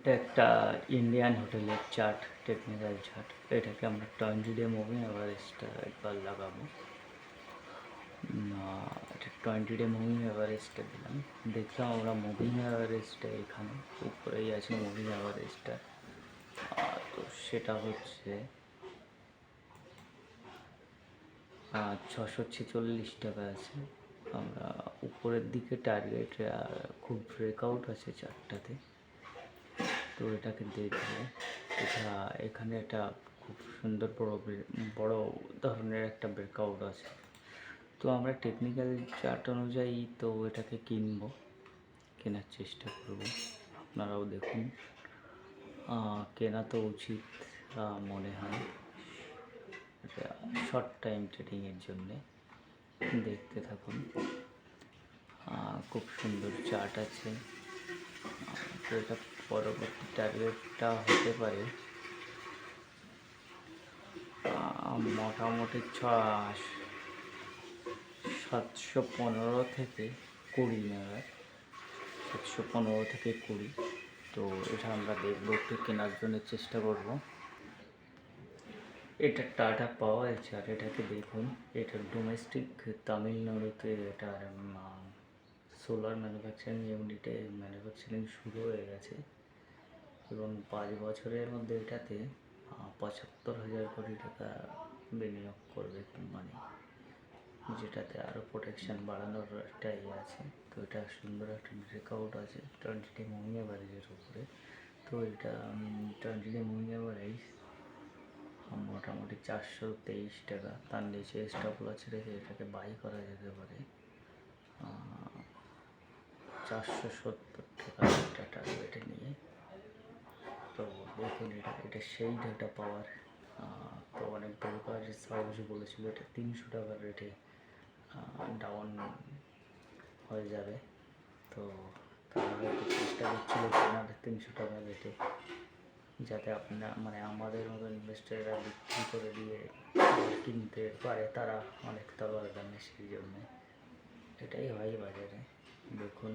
এটা একটা ইন্ডিয়ান হোটেলের চার্ট, টেকনিক্যাল চার্ট। এটাকে আমরা 20 ডে মুভিং এভারেজটা একবার লাগাবো। এটা 20 ডে মুভিং এভারেজটা দিলাম, দেখলাম আমরা মুভিং এভারেজটা এখানে উপরেই আছে। মুভিং এভারেজটা তো সেটা হচ্ছে 646 টাকা আছে। আমরা উপরের দিকে টার্গেট খুব ব্রেকআউট আছে চারটাতে, তো এটাকে দেখবো। এখানে একটা খুব সুন্দর বড় ধরনের একটা ব্রেকআউট আছে, তো আমরা টেকনিক্যাল চার্ট অনুযায়ী তো এটাকে কেনার চেষ্টা করব। আপনারাও দেখুন, কেনা তো উচিত মনে হয়। শর্ট টাইম ট্রেডিংয়ের জন্যে দেখতে থাকুন। খুব সুন্দর চার্ট আছে। তো এটা পরবর্তী টার্গেটটা হতে পারে মোটামুটি 715 থেকে 20 নাগাদ। 715 থেকে 20। তো এটা আমরা দেখবো, একটু কেনার জন্য চেষ্টা করব। এটা টাটা পাওয়ার চার্ট, এটাকে দেখুন। এটা ডোমেস্টিক তামিলনাড়ুতে এটার সোলার ম্যানুফ্যাকচারিং ইউনিটে ম্যানুফ্যাকচারিং শুরু হয়ে গেছে এবং 5 বছরের মধ্যে এটাতে 75,000 কোটি টাকা বিনিয়োগ করবে কোম্পানি, যেটাতে আরও প্রোটেকশান বাড়ানোর একটা আছে। তো এটা সুন্দর একটা ব্রেকআউট আছে 20 ডে মুভিং অ্যাভারেজের উপরে। তো এটা 20 ডে মুভিং অ্যাভারেজ মোটামুটি 423 টাকা। তার নিচে স্টপ লস রেখে এটাকে বাই করা যেতে পারে 470 টাকা একটা টার্গেটে নিয়ে। তো দেখুন, এটা সেই ডাটা পাওয়ার। তো অনেক ব্রোকার সাহস বলেছিল এটা 300 টাকার রেটে ডাউন হয়ে যাবে। তো তারা হয়তো চেষ্টা করছিল কেনার 300 টাকার রেটে, যাতে আমাদের মতো ইনভেস্টাররা বিক্রি করে দিয়ে কিনতে পারে তারা অনেক তলার দামে। সেই জন্যে এটাই হয় বাজারে। দেখুন।